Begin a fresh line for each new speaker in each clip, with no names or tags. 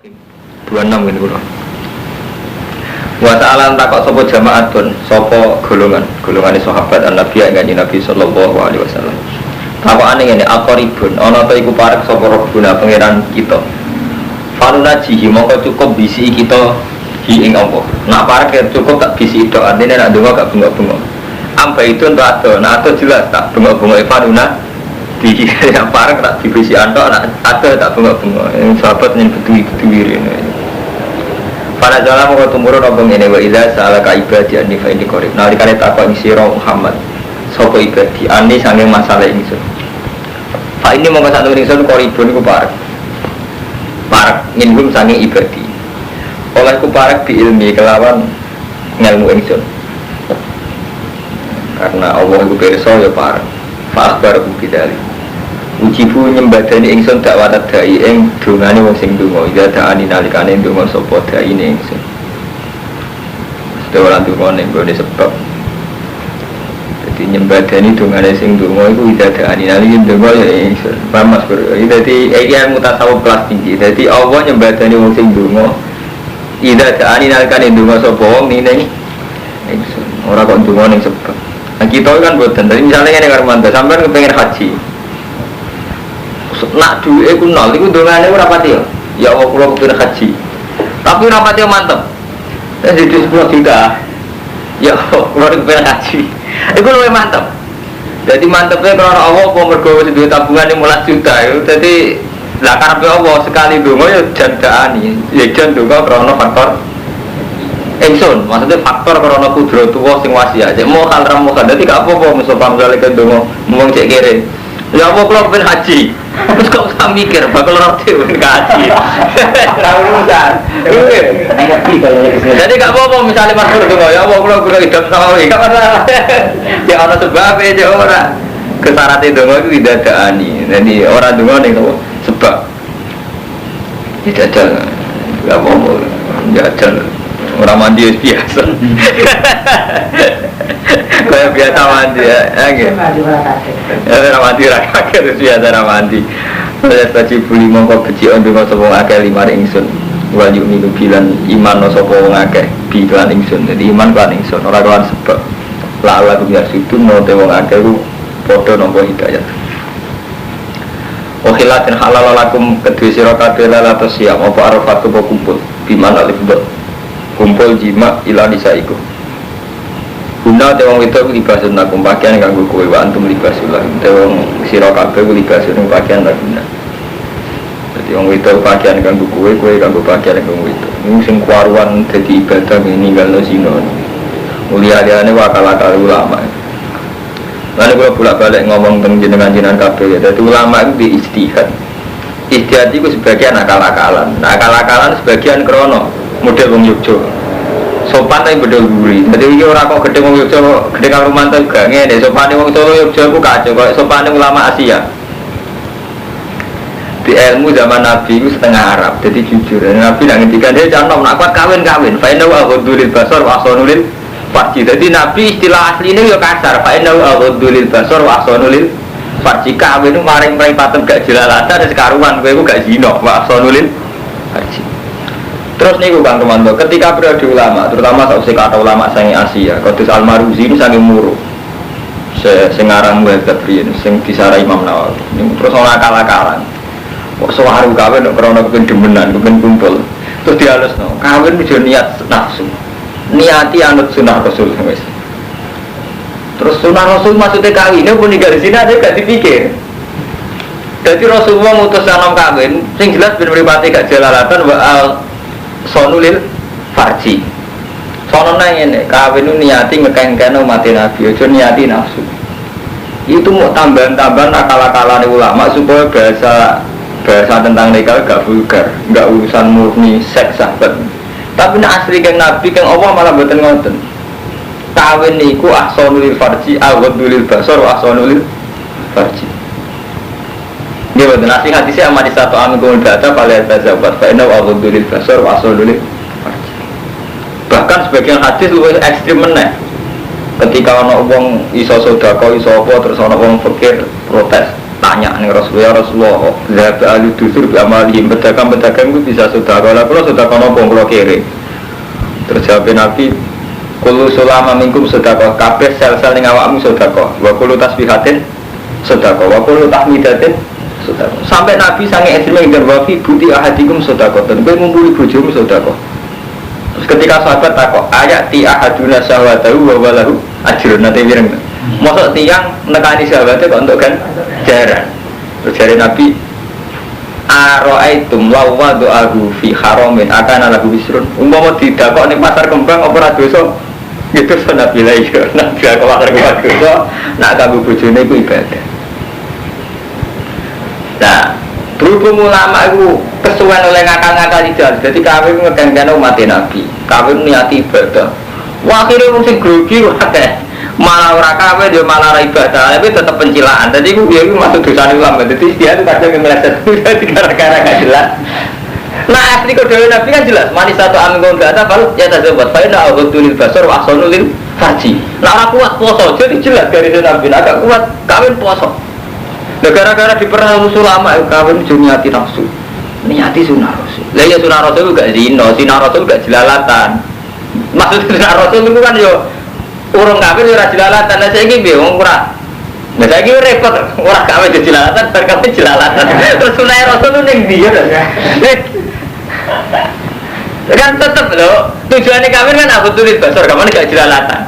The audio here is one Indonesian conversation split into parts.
26 ini kula. Wa ta'ala takok sapa jamaatun, sapa golongane sahabat Nabi kanjeng Nabi sallallahu alaihi wasallam. Takokane ngene, aqribun ana ta iku parek sapa Rabbuna pangeran kita. Faluna jihi mongko cukup bisi kita hi ing apa. Nak parek cukup tak bisi tok, artine nak donga gak bengok-bengok. Amba itu untuk atau jelas tak bengok-bengok faluna di yang parek tak dibisi antok nak atau tak bengok-bengok. Yang sahabat yang betul-betul ini. Pada jalan mau tumurun obong ini wa idza salaka ibadi anni fa inni qarib. Nalikane takon sira Muhammad sapa ibadi anni saking masalah ingsun. Fa ini mongko sak ingsun qaribun iku parek. Parek minhum saking ibadi. Oleh ku parek bi ilmi kelawan ngelmu ingsun. Karena Allah iku pirsa ya parek. Fa akhbar ku bidali. Ujibu nyembadani ingsun dakwah dai ing dongane wong sing donga ida daani nalikane donga sapa daine ingsun. Ora donga ning gone sebab. Dadi nyembadani dongane sing donga iku ida daani nalikane donga ya ingsun. Pamas ber. Dadi iki mutasawuf kelas tinggi. Dadi Allah nyembadani wong sing donga ida daani nalikane donga sapa wong ning ingsun. Ora kok donga ning sebab. Nah kita kan boten. Dadi misale ngene karo mantu sampean kepengin haji. Nak duwe ku nol iku dongane ora pati ya. Ya Allah kula kepengin haji. Tapi ora pati mantep. Jadi 10 juta. Ya Allah kula kepengin haji. Iku luwih mantep. Jadi mantepnya karena Allah apa mergo wis duwe tabungan 15 juta itu. Jadi lah karepe Allah sekali donga ya jandani. Ya jan donga karena faktor ingsun. Maksudnya faktor karena kudratullah sing wasiat. Cek mau hal ramu kan. Dadi gak apa-apa musofa misale ke donga mung cek kere. Ya Allah kula kepengin haji. Terus kok usah mikir bakal roti kepengin haji. Ora urusan. Jadi gak apa-apa misalnya Mas Nur donga ya Allah kula kepengin hidup sawi. Gak masalah. Ya ana sebab ya ora. Kesarate donga iku didadakani. Jadi ora donga ning sebab. Dijajal. Gak apa-apa. Jajal. Orang mandi biasa. Kayak biasa mandi ya, orang mandi rakyat biasa orang mandi. Saya tadi beli mongko beci ondong sopong akeh lima ingsun. Wajib minu bilan iman no sopong akeh bilan ingsun. Jadi iman kan ingsun. Orang kawan sebab lala biar situ no tewong akeh lu podo nompo hidayat. Okhilatin halal lakum kedua sirokabel atau siam. Apa arafatu kumpul biman alif dot. Kumpul jima ila nisaiku. Guna tewong itu libasun nakum pakaian kanggo kowe wa antum libasulah. Tewong sira kabeh libasun pakaian laguna. Dadi wong itu pakaian kanggo kowe kanggo pakaian kanggo itu. Ini sing kuaruan dadi ibadah ninggalno zina. Mulia-liane wakal-wakal ulama. Lalu kalau bolak-balik ngomong tentang jenengan-jenengan kabeh, dadi ulama itu di ijtihad. Ijtihad itu sebagian akal-akalan. Nah, akal-akalan sebagian krono model wong Yogyo sopan tapi bedol guri. Jadi ini orang kok gede wong Yogyo gede karo mantu gak ngene. Sopan wong Solo Yogyo ku kacau. Kok sopan ulama Asia di ilmu zaman Nabi itu setengah Arab. Jadi jujur Nabi nak ngendikan dia jangan nak kuat kawin fa inna wa ghudulil basar wa ahsanul farji. Jadi Nabi istilah asline yo kasar fa inna wa ghudulil basar wa ahsanul farji. Kawin itu maring patem gak jelalatan dan sekaruan kowe ku gak zina wa ahsanul farji. Terus nih Kang Romanto, ketika periode ulama, terutama sausai kata ulama sangi Asia, Qudus Al-Maruzi ini sangi muru, sengarang buat keprian, sing disara Imam Nawawi. Terus orang akal-akalan, kok sewaru kawin, karena kepen demenan, kepen kumpul. Terus dihalus no, kawin itu niat nafsu, niati anut sunnah Rasul, guys. Terus sunnah Rasul maksudnya kawinnya pun tinggal di sini aja gak dipikir. Jadi Rasulullah mutus salam kawin, sing jelas bener mripate gak jalalatan wa sonulil farji. Sono nang ngene, kawin nu niati ngekeng-kene umat Nabi, aja niati nafsu. Itu mau tambahan-tambahan akal-akalane ulama supaya bahasa tentang nikah gak vulgar, gak urusan murni seks sahabat. Tapi nek asli keng Nabi keng Allah malah mboten ngoten. Kawin niku ahsanul farji, aghadul basar wa ahsanul farji. Dia betul nasi hati saya amat satu amin kemudian data pada tazabat fa'inna wa ghudulil basar wa asolulil bahkan sebagian hadis lebih ekstrim meneh ketika ada orang iso sodako iso apa terus ada orang fakir protes tanya nih Rasulullah, zat ahli dusur bi amalihim, pedagang-pedagang itu bisa sedekah. Lah kula sedekah napa kula kere. Terus jawab Nabi, kullu sulama minkum sedekah, kabeh sel-sel ning awakmu sedekah. Wa kullu tasbihatin sedekah, wa kullu tahmidatin sedekah. Sampai Nabi sange ekstrem ing wafi buti ahadikum sedekah. Dan kowe ngumpuli bojomu sedekah. Terus ketika sahabat takok, ayat ti ahaduna syahwatahu wa walahu ajrun nate wireng. Mosok tiang nekani sahabatnya kok untuk kan jaran. Terus jare Nabi, ara'aitum law wadu'ahu fi haramin akana lahu wisrun. Umpama didakok ning pasar kembang apa ora dosa? Gitu so Nabi lha iya. Nabi kok pasar kembang dosa, nak kanggo bojone iku ibadah. Nah, berhubung ulama itu kesuwen oleh ngakal-ngakal jalan, jadi kawin ngeganggan umat Nabi, kawin niati ibadah. Wah akhirnya orang sing grogi wae, malah ora kawin dia malah ibadah, tapi tetap pencilaan. Jadi itu masuk dosa ulama. Jadi dia itu kadang meleset, jadi gara-gara nggak jelas. Nah asli kode Nabi kan jelas, manis satu amin nggak ada, kalau ya tak buat faedah abdulil basar wa ahsanulil farji. Nah aku kuat poso, jadi jelas dari Nabi agak kuat kawin poso. Gara-gara diperang ulama kawin niati nafsu, niati sunah rasul. Lah ya sunah rasul gak zina, sunah rasul gak jelalatan. Maksud sunah rasul itu kan yo urung kawin ora jelalatan. Lah saiki piye wong ora. Lah saiki repot, ora kawin jelalatan, bar kawin jelalatan. Terus sunah rasul itu ning ndi ya? Kan tetep lho, tujuannya kawin kan aku tulis basar, kapan gak jelalatan.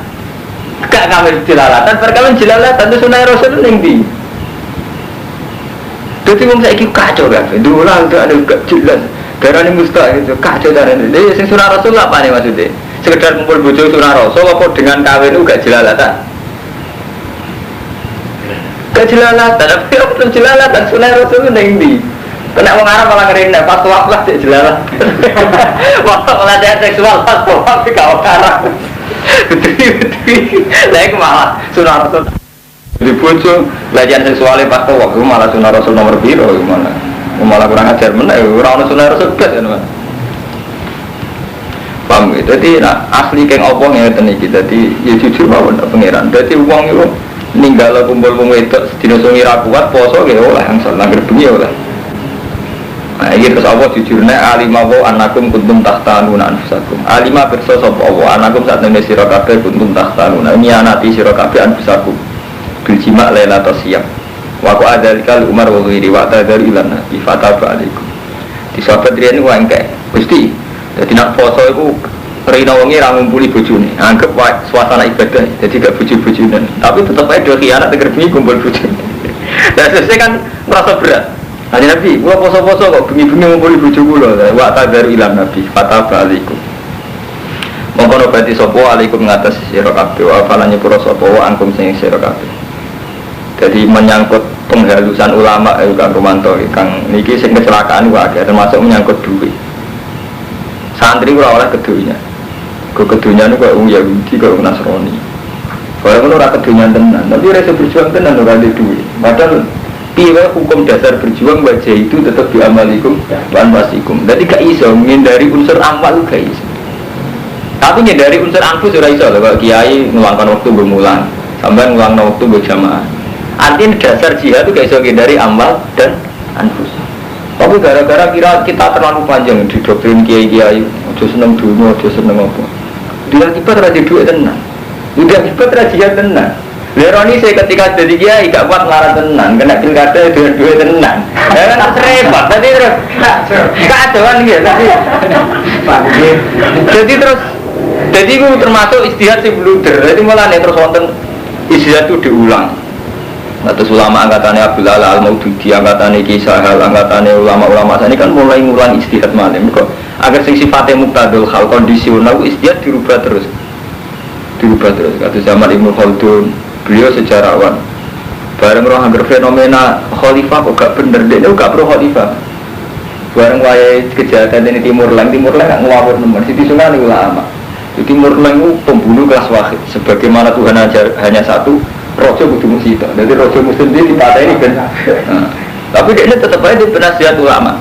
Gak kawin jelalatan, bar kawin jelalatan itu sunah rasul itu ning ndi? Jadi orang saya ikut kacau kan, dulu lah itu ada gak jelas. Karena ini mustahil itu kacau dan ini. Jadi yang surah rasul apa nih maksudnya? Sekedar kumpul bojo surah rasul, apa dengan kawin itu gak jelalatan? Gak jelalatan, tapi apa belum jelalatan? Surah rasul itu nanti. Kena orang Arab malah ngerindah, pas waktu lah dia jelalatan. Waktu pelatihan seksual pas waktu kau karang. Betul-betul. Lagi malah surah rasul. Di bojo belajar seksualnya pas tuh waktu malah sunah rasul nomor biru gimana? Malah kurang ajar mana? Orang sunah rasul belas kan? Paham gitu? Jadi asli keng opong ya teniki. Jadi ya jujur bahwa pengiran. Jadi uang itu ninggal kumpul itu sedino sungira kuat poso gitu lah yang salah gerbengi lah. Nah ini terus apa jujurnya alimawo anakum kuntum tahtanuna anfusakum. Alima berso sopo anakum saat ini sirokabe kuntum tahtanuna. Ini anati sirokabe anfusakum. Biljima laylatul siap. Waku adzalika Umar wa ghairi wa tadzari lana bi fataba alaikum. Di sahabat riyen ku engke. Gusti, dadi nak poso iku rina wengi ra ngumpuli bojone. Anggap wae suasana ibadah, jadi gak bojo-bojone. Tapi tetep ae do khianat teger bengi kumpul bojone. Lah sesuk kan merasa berat. Hanya Nabi, kula poso-poso kok bengi-bengi ngumpuli bojo kula. Wa tadzari lana bi fataba alaikum. Mongko berarti sapa alaikum ngatas sira kabeh wa falanya pura sapa wa angkum sing sira kabeh. Jadi menyangkut penghalusan ulama Kang Romanto, Kang niki sing kecelakaan wae termasuk menyangkut duit. Santri ora oleh kedunya. Kedunya niku kok Yahudi kok Nasrani. Kalau ora kedunya tenan, tapi rasa berjuang tenan ora ada duit. Padahal piye hukum dasar berjuang wajah itu tetap diamalikum wan wasikum. Jadi gak iso menghindari unsur amal gak iso. Tapi menghindari unsur anfus ora iso lho, kalau kiai ngeluangkan waktu bermulan, sampean ngeluangkan waktu berjamaah. Artinya dasar jihad itu gak bisa dari amal dan anfus. Tapi gara-gara kira kita terlalu panjang di doktrin kiai-kiai, ojo seneng dunia, ojo seneng apa. Dia akibat raja duit tenang, dia akibat raja jihad tenang. Leroni saya ketika jadi kiai gak kuat ngarang tenang, kena pilkada dengan duit tenang. Ya kan repot, tadi terus keadaan gitu. Jadi terus, jadi itu termasuk istihad si blunder. Jadi malah nih terus wonten istihad itu diulang. Atas ulama angkatannya Abdul Ala Al-Maududi, angkatannya Kisah Hal, angkatannya ulama-ulama ini kan mulai ngulang istihad malam kok. Agar sing sifatnya muktadul hal kondisional istihad dirubah terus. Kata zaman Ibnu Khaldun, beliau sejarawan. Bareng roh hampir fenomena khalifah kok gak bener, dia gak pro khalifah. Bareng wayai kejahatan ini Timur Leng gak ngawur nemen, Siti Sungai ini ulama. Di Timur Leng itu pembunuh kelas wahid, sebagaimana Tuhan hanya satu. Rojo kudu musita, jadi rojo muslim dia dipatahin kan. Tapi dia tetap aja di penasihat ulama.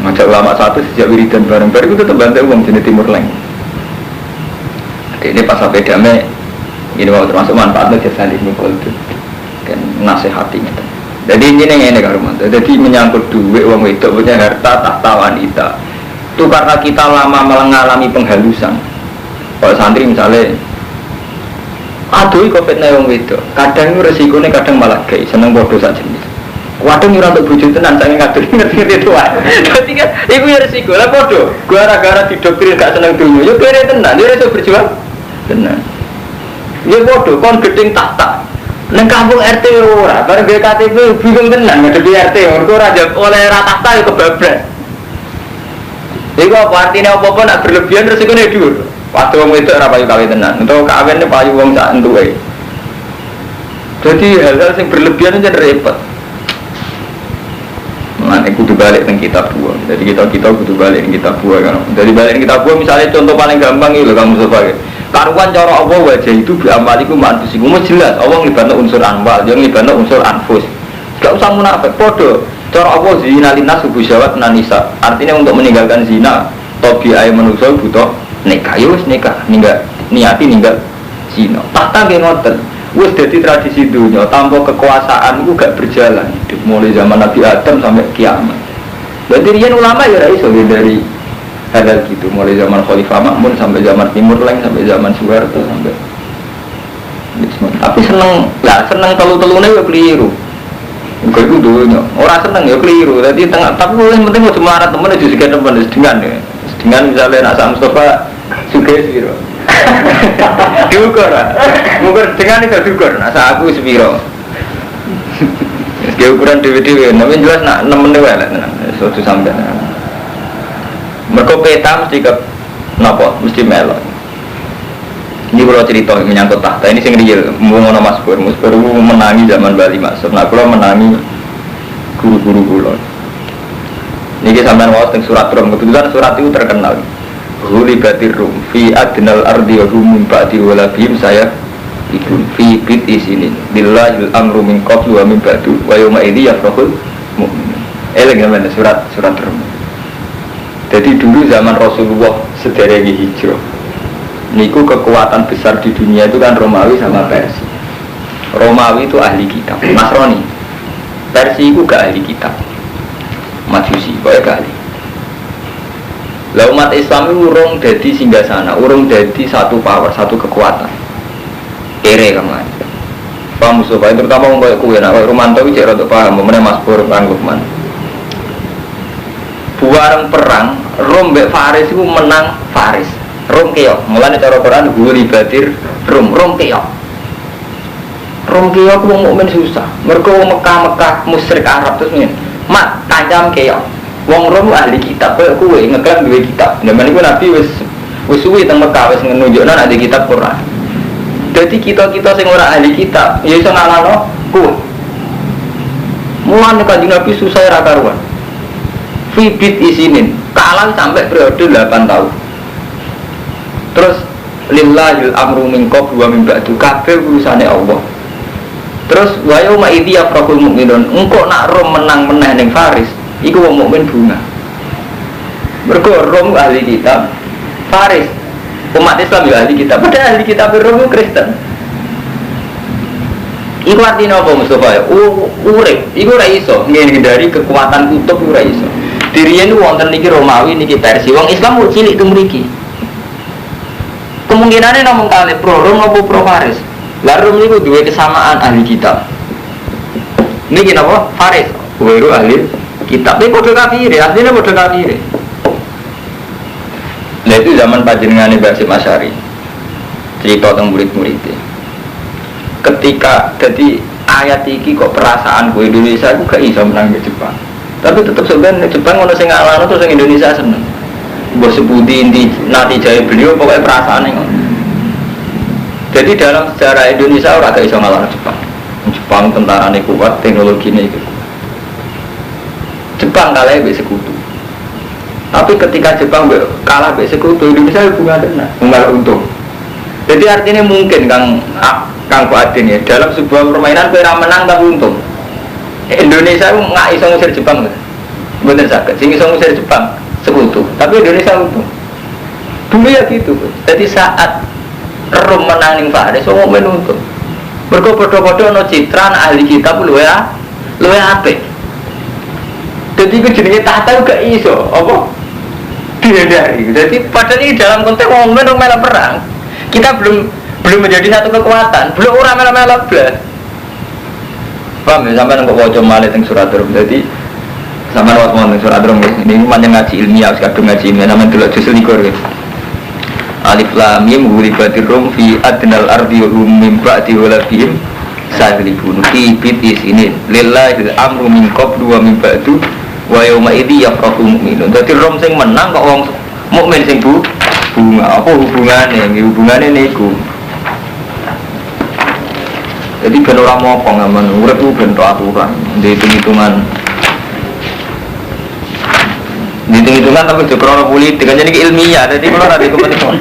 Ngajak ulama satu sejak wiridan bareng-bareng itu tetap bantai uang jenis Timur Leng. Ini pas sampai damai, ini mau termasuk manfaatnya jasa di Nikol itu, kan nasihatinya. Jadi ini kan Romanto. Jadi menyangkut duit uang itu punya harta tahta wanita. Itu karena kita lama mengalami penghalusan. Kalau santri misalnya, aduh kok fitnah uang itu. Kadang resikonya kadang malah gay, seneng bodoh saja jenis. Kadang nyurang untuk bujuk tenan, saya ngatur ngerti itu lah. Jadi kan, itu ya resiko lah bodoh. Gara-gara didoktrin gak seneng dulu, yuk kira tenan, dia resiko berjuang tenan. Dia bodoh, kon gedeng tahta. Neng kampung RT ora, bareng KTP bingung tenan ngadepi RT, mergo ora oleh rata tahta yo kebablas. Iku apa artine apa-apa nak berlebihan resikone dhuwur. Waktu wong wedok ora payu kawin tenan, utawa kawin payu wong sak entuke. Jadi hal-hal yang berlebihan itu repot. Mengenai kudu balik teng kitab buah. Jadi kita kudu balik teng kitab buah kan. Dari balik kitab buah misalnya contoh paling gampang itu kamu sebagai karuan cara Allah wajah itu biamaliku mantusiku jelas Allah nglibatno unsur anwal, yang nglibatno unsur anfus. Gak usah munafik podo. Cara Allah zina linas subuh syawat nanisa. Artinya untuk meninggalkan zina, tabi'ai manusia butuh nikah. Ya wis nikah, niati ninggal zina. Tahta nggih ngoten. Wis dadi tradisi dunia, tanpa kekuasaan itu gak berjalan hidup mulai zaman Nabi Adam sampai kiamat. Berarti riyen ulama ya ra iso dari hal gitu, mulai zaman Khalifah Ma'mun sampai zaman Timur Leng sampai zaman Soeharto sampai tapi seneng telu-telune ya keliru. Engko iku dunya, ora seneng ya keliru. Dadi tengah tapi yang penting mau melarat temen aja sikit temen dengan ya. Dengan misalnya nak Sam Mustafa sugih sira. Diukur lah. Ukur dengan itu diukur. Nak aku sepiro. Wis ukuran dhewe-dhewe, tapi jelas nak nemen wae lah tenan. Suatu sampean. Mereka peta mesti ke napa mesti melok. Ini kalau cerita menyangkut tahta ini sing real. Ngono Mas Pur menangi zaman Bali Mas. Nah kula menangi guru-guru kula. Niki sampean waos teng surat Rum, kebetulan surat itu terkenal. Ghulibatir Rum fi adnal ardi wa hum min ba'di wala bihim saya iku fi bit isini. Billahil amru min qablu wa min ba'du wa yawma idzi yafrahul mu'minun. Eling surat Rum. Jadi dulu zaman Rasulullah sederenge hijrah. Niku kekuatan besar di dunia itu kan Romawi sama Persia. Romawi itu ahli kitab, Nasrani. Persia itu gak ahli kitab. Majusi, pokoknya gak ahli. Lah umat Islam itu urung jadi singgasana, urung jadi satu power, satu kekuatan. Kere kan. Paham Mustafa, terutama kayak kue, nak Romanto itu cek paham, mana Mas Pur Pangguman. Buareng perang, Rom mbek Faris itu menang Faris. Rom keok, mulane cara Quran Ghulibatir Rom keok. Rom keok wong mukmin susah. Mergo Mekah musyrik Arab terus ngene. Mat kancam keok. Wong Rom ahli kitab, kowe kowe ngeklaim duwe kitab. Zaman iku Nabi wis suwi teng Mekah wis nunjukno ada kitab Quran. Jadi kita sing ora ahli kitab, ya iso ngalahno kowe. Mulane Kanjeng Nabi susah ra karuan. Fibit isinin kalah sampai periode 8 tahun. Terus lillahil amru min qablu wa min ba'du kabeh urusane Allah. Terus wa yauma idzi yafrahul mu'minun engko nak Rom menang meneh ning Faris iku wong mukmin bunga. Mergo Rom ahli kitab, Faris umat Islam ya ahli kitab. Padahal ahli kitab Rom Kristen. Iku artinya apa Mustafa ya? Urip, iku ora iso ngindari kekuatan kutub ora iso. Diriyen itu wonten niki Romawi niki Persia. Wong Islam kok cilik teng mriki. Kemungkinane namung kalih pro Rom apa pro Faris. Lah Rom niku duwe kesamaan ahli kitab. Niki napa? Faris. Kuwi ahli kitab. Iki padha kafir, asline padha kafir. Lah itu zaman panjenengane Mbah Hasyim Asy'ari. Cerita teng murid-muridé. Ketika jadi ayat iki kok perasaan gue Indonesia aku gak iso menang di Jepang. Tapi tetap sebenarnya Jepang ono sing ngalahno terus sing Indonesia seneng. Mbok sebuti inti nanti jaya beliau pokoknya perasaan ngono. Jadi dalam sejarah Indonesia ora gak iso ngalahno Jepang. Jepang tentarane kuat, teknologine itu. Jepang kalah mbek sekutu. Tapi ketika Jepang kalah mbek sekutu, Indonesia bunga tenan, bunga untung. Jadi artinya mungkin Kang Fuadin ya dalam sebuah permainan kowe ra menang tapi untung. Indonesia itu nggak iso ngusir Jepang, bener sakit. Sing iso ngusir Jepang sekutu, tapi Indonesia untung. Dulu ya gitu. Jadi saat Rom menang ning Faris, wong men untung. Mergo padha-padha ana citra ahli kitab luwe luwe apik. Jadi itu jenenge tahta gak iso, apa? Dihindari. Jadi padahal ini dalam konteks momen melok perang, kita belum menjadi satu kekuatan, belum orang melok blas. Paham ya, sampai nengkok wajah malih teng surat Rum. Jadi sampai waktu mau teng surat Rum ini macam ngaji ilmiah, kadung ngaji ilmiah, sampai dulu justru likur ya. Alif lam mim ghulibatir rum fi adnal ardi wa hum min ba'di walabihim saglibun fi bitis ini lillahil amru min qablu wa min ba'du wa yawma idzi yafrahu mu'minun. Dadi rom sing menang kok wong mukmin sing bunga. Apa hubungane? Hubungane niku. Jadi ben ora mopo ngamen urip ku ben aturan, hitung-hitungan. Hitung-hitungan tapi juga krono politik kan jadi ilmiah. Jadi kalau ada kepentingan.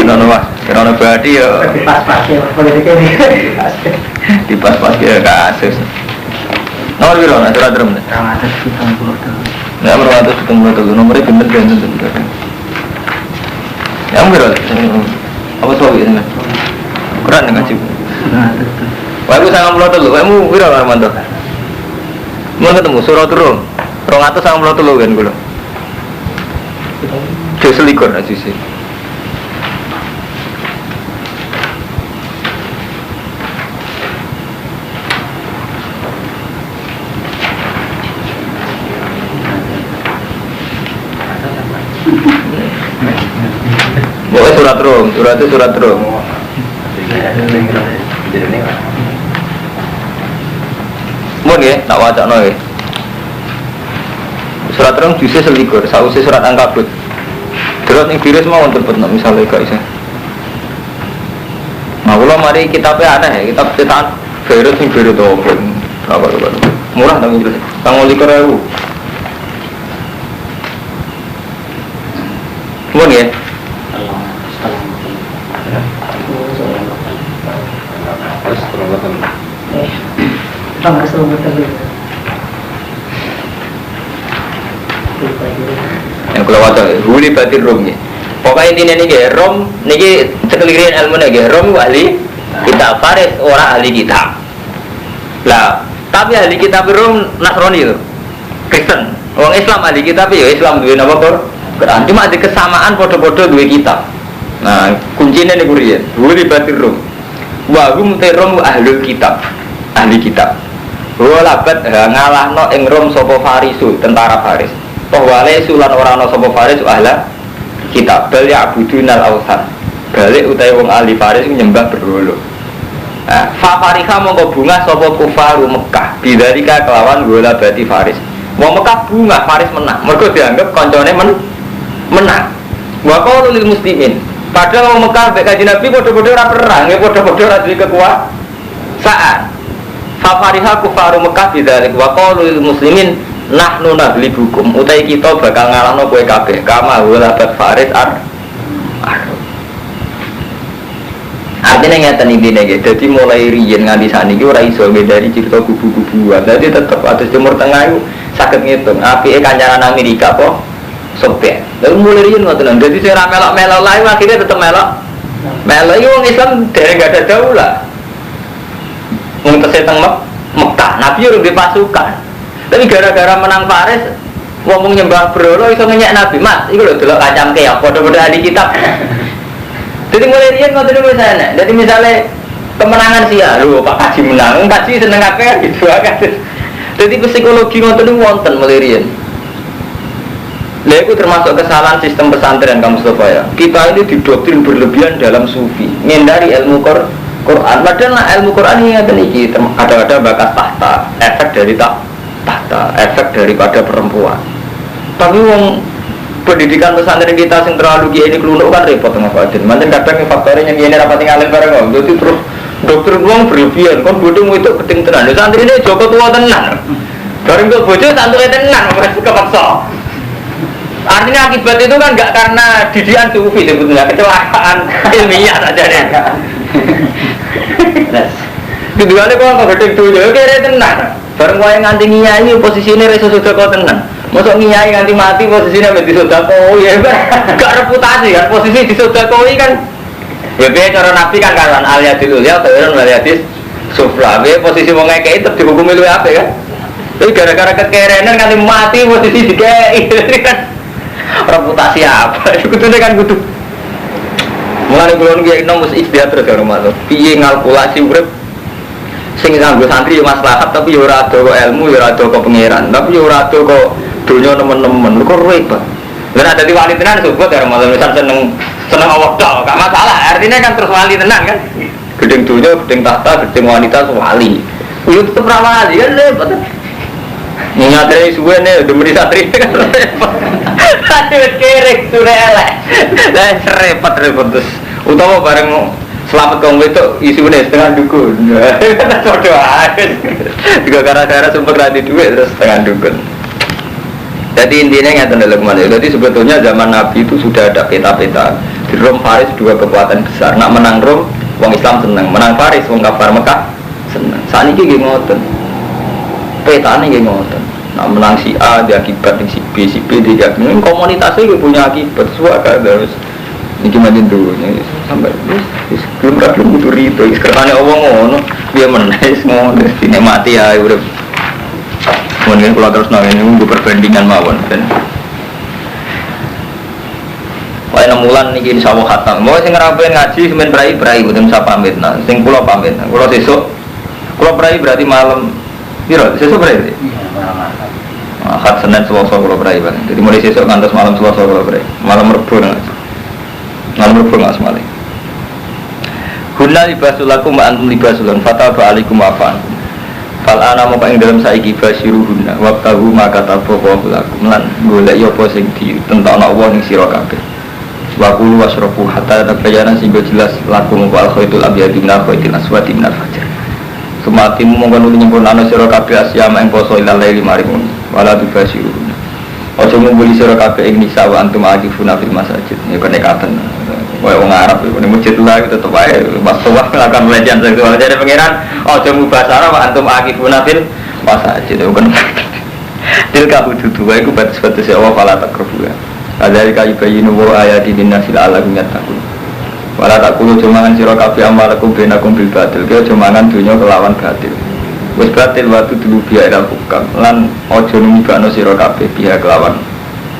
Ngono Mas, krono berarti ya pas-pas ya politiknya ini. Di pas-pas ya kasus. Nomor piro nek ora drem. 270. Nek 270 nomornya bener. Yang piro? Apa soal ini? Kurang ngaji. Wah, aku sangat melotot lho. Kamu piro Armando? Mau ketemu surat Rum. 293 kan kula. Jus likur aja sih. Boleh surat Rum. Mun ya, tak wacana ya. Surat Rum jusnya selikur, sausé surat Ankabut. Terus ning virus mau tempat nak misalnya gak isa. Nah, kalau mari kitabnya aneh ya, kitab cetakan virus ning virus to berapa. Murah tapi jelas. Tanggal 5.000. Mun ya. Yang kalau wadah, huli batir Rum ni. Pokoknya intinya ni ke Rum, ni ke sekelirin ilmu ni ke Rum ahli kitab, Faris orang ahli kitab. Lah, tapi ahli kitab Rum Nasrani tu, Kristen. Orang Islam ahli kitab ya Islam dua nama Quran. Cuma ada kesamaan foto-foto dua kitab. Nah, kuncinya ni kurian, huli batir Rum. Wahum terum ahli kitab, ahli kitab. Walabat ngalah no ing Rum sopo Farisu, tentara Faris. Wale sulan orang no sopo Faris ahla kitab. Bel ya abudunal awsan. Balik utai wong ahli Faris nyembah berhala. Fa fariha mongko bunga sopo kufaru Mekah. Bidzalika kelawan gola bati Faris. Wong Mekah bunga Faris menang. Mergo dianggap koncone menang. Wa qalu lil muslimin. Padahal wong Mekah mek Kanjeng Nabi padha-padha ora perang, ya padha-padha ora duwe kekuasaan. Fafariha kufaru Mekah bidzalik wa qalu lil muslimin nahnu naglibukum utai kita bakal ngalahno kowe kabeh kama walabat faris artinya ngeten iki nek dadi mulai riyen nganti saniki ora iso dari cerita kubu-kubuan. Dadi tetep atus Timur Tengah iku saged ngitung apike kancaran Amerika apa Soviet. Lalu mulai riyen ngoten. Dadi sing ra melok-melok lae akhirnya tetep melok. Melok iki wong Islam dereng gak ada daulah. Wong teng Mekah, Nabi urung di pasukan. Tapi gara-gara menang Faris, ngomong nyembah berhala iso ngenyek Nabi. Mas, iku lho delok kacang keok, padha-padha ahli kitab. Jadi mulai riyen ngoten niku sana. Jadi misalnya kemenangan sia, lho Pak Kaji menang, Kaji seneng akeh gitu akeh. Jadi psikologi ngoten niku wonten mulai riyen. Lha iku termasuk kesalahan sistem pesantren kamu Mustafa ya. Kita ini didoktrin berlebihan dalam sufi, menghindari ilmu Quran. Padahal ilmu Quran ini ngeten iki kadang-kadang bakas tahta, efek dari tahta, efek daripada perempuan. Tapi wong pendidikan pesantren kita sing terlalu kiai ini kelunuk kan repot nggak Fadil. Manten kadang faktornya yang ini rapat tinggalin bareng. Jadi terus dokter uang berlebihan, kan bodoh itu penting tenan. Santri ini Joko tua tenan. Bareng ke bodoh santri tenan, masih kepaksa. Artinya akibat itu kan nggak karena didikan sufi sebetulnya, kecelakaan ilmiah saja deh. Keduanya kok gede tuh, kira tenan. Bareng wae nganti ngiyai posisine reso sedekah tenan. Mosok ngiyai nganti mati posisine mek disedekah ya gak reputasi kan posisi disedekahi kan. Ya piye cara Nabi kan kawan aliyadil ulia atau aliyadis sufla. Piye posisi wong ngekeki tetep dihukumi luwih apik kan. Tapi gara-gara kekerenan kan mati posisi dikei. Reputasi apa? Kudune kan kudu. Mulane kula nggih nom mesti istihad terus karo matur. Piye ngalkulasi urip sing nganggo santri yo maslahat tapi yo ora ado kok ilmu, yo ora ado kok pangeran, tapi yo ora ado kok donya nemen-nemen. Kok repot. Lah ada di wali tenan sebut karo matur misal seneng Allah tok, gak masalah. Artinya kan terus wali tenan kan. Gedeng donya, gedeng tahta, gedeng wanita wali. Yo tetep ra wali kan repot. Ngatri suwe nih, udah beri santri kan repot. Aduh kerek sudah elek. Lah repot terus. Utama bareng selamat kaum itu isunya setengah dukun. Coba aja. Juga gara-gara sumpah rati duit terus setengah dukun. Jadi intinya nggak tanda kemana. Jadi sebetulnya zaman Nabi itu sudah ada peta-peta. Di Rom Faris dua kekuatan besar. Nak menang Rom, wong Islam seneng. Menang Faris, wong kafir Mekah seneng. Saat ini gini ngoten. Petane nggih ngoten. Nak menang si A dia akibat si B dia akibat. Komunitasnya punya akibat suaka terus. Iki majen dulu sampai wis belum butuh rito. Kertane Allah ngono, dia menes ngono dene mati ya urip. Mungkin kalau terus nang ini nunggu perbandingan mawon ben. Wae 6 bulan niki insyaallah khatam. Mau sing ngerapen ngaji semen brai mboten usah pamit. Nah, sing kula pamit. Kula sesuk kula brai berarti malam piro? Sesuk brai. Ahad Senin Selasa kula brai Pak. Jadi mulai sesuk ngantos malam Selasa kula brai. Malam Rebo ngaji. Malam Rebo nggak semale. Hunna libasul lakum wa antum libasul lan fataba alaikum afan. Fal ana moko ing dalam saiki basiruhunna waqtahu maka tabawu lakum lan golek yo apa sing ditentokno Allah ning sira kabeh. Wa qulu wasrafu hatta tabayyana sing jelas lakum wal khaitul abyad min al khaitil aswad min al fajr. Sumatimu mongko nuli nyempurnane sira kabeh asyama ing poso ilal laili maring wala basiruhunna. Ojo ngumpuli sira kabeh ing nisa wa antum akifuna fil masajid. Ya kenekaten. Wah, orang Arab itu, ini masjid lah itu tetap aja. Masalah akan pelecehan seksual. Jadi pengiran, oh jamu bahasa Arab, antum akifuna fil masajid. Itu kan. Tilka hududu, itu batas-batas ya Allah, fala takruhu ya. Kadari kayu bayinu wa ayati dinnasil ala gunyat takun. Fala takulu cumangan sira kabeh amalakum benakum bil batil. Kaya cumangan dunya kelawan batil. Wis batil watu dulu biya ilal hukam. Lan ojo numibano sira kabeh biya kelawan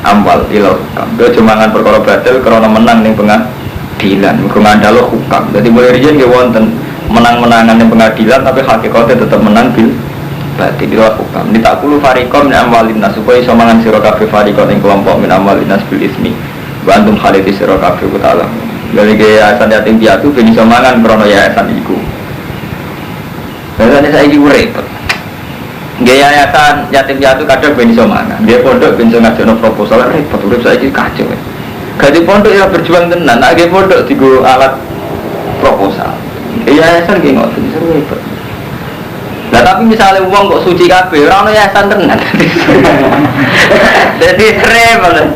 amwal ilal hukam. Kaya cumangan perkara batil karena menang ning pengadilan, ngandalo hukam. Jadi mulai riyen nggih wonten menang-menangan yang pengadilan tapi hakikatnya tetap menang bil batil bil hukam. Ditakulu fariqom min amwalin nas supaya iso mangan sira kabeh fariqon ing kelompok min amwalin nas bil ismi. Wa antum khalidi sira kabeh ta'ala. Dari yayasan yatim piatu ben iso mangan krana yayasan iku. Biasane saiki repot. Nggih yayasan yatim piatu kadang ben iso mangan. Nggih pondok ben iso ngajono proposal repot urip saiki kacau. Gadi pondok ya berjuang tenan, agak pondok digo alat proposal. Yayasan ki ngoten seru repot. Lah tapi misalnya uang kok suci kabeh, ora ono yayasan tenan. Jadi repot.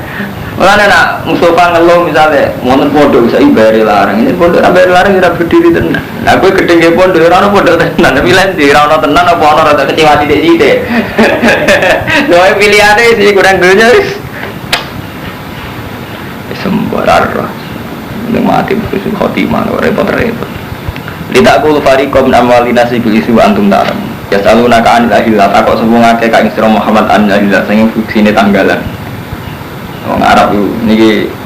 Mulane nak Mustafa ngeluh misalnya wonten pondok saiki bare larang, ini pondok sampai larang ora berdiri tenan. Lah kowe gedhe nggih pondok ora ono pondok tenan, tapi lain di ora ono tenan apa ono rada kecewa sithik-sithik. Lha pilihane sih kurang dunya wis. Sembarang ini mati berkusul khotimah repot-repot tidak kulu fariqom amwalina sibil isu antum taram ya saluna ka'anil ahillah takut semua ngake ka'ing sirah Muhammad anil ahillah sehingga fungsinya tanggalan orang Arab itu ini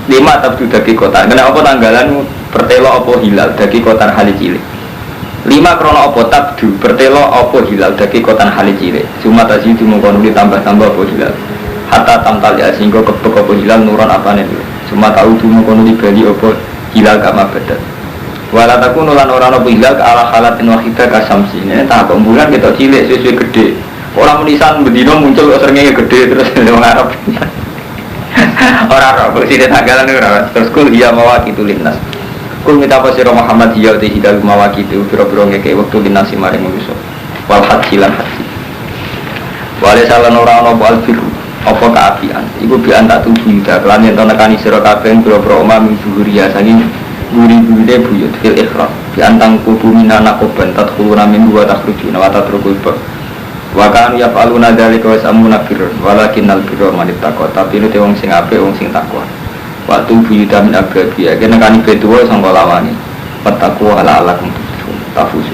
5 tabdu dagi kotar kenapa apa tanggalan bertelo apa hilal dagi kotar hali cilik 5 krono apa tabdu bertelo apa hilal dagi kotar hali cilik cuma tadi itu mengkonon ditambah-tambah apa hilal hatta tamtal ya sehingga kebek apa hilal nuron apa nih cuma tahu tu mengkono di bali apa hilal kama badat walataku nulan orang apa hilal ke ala halatin wahidah kasamsi ini tak bulan kita cilik sesuai gede orang menisan bedino muncul seringnya gede terus orang Arab orang Arab sini tanggalan terus kul iya mawakitu linnas kul minta apa sirah Muhammad iya di hidal mawakitu biro-biro ngeke waktu linnasi maring manusia wal haji lan haji wale salan orang apa albiru apa keapian iku bian tak tubuh yuda kelan yang tonekani sira kabeh boro-boro omah min zuhuria saking guri-gurine buyut fil ikhram biantang kubu minana koban tadkhuluna min wa takhrujuna wa tatrukul ba wa kan yafaluna dzalika wa samuna birr walakinnal birra man ittaqa tapi itu wong sing apik wong sing takwa waktu buyuta min ababi ya nekani betuwa sangka lawani petakwa ala alakum tafusu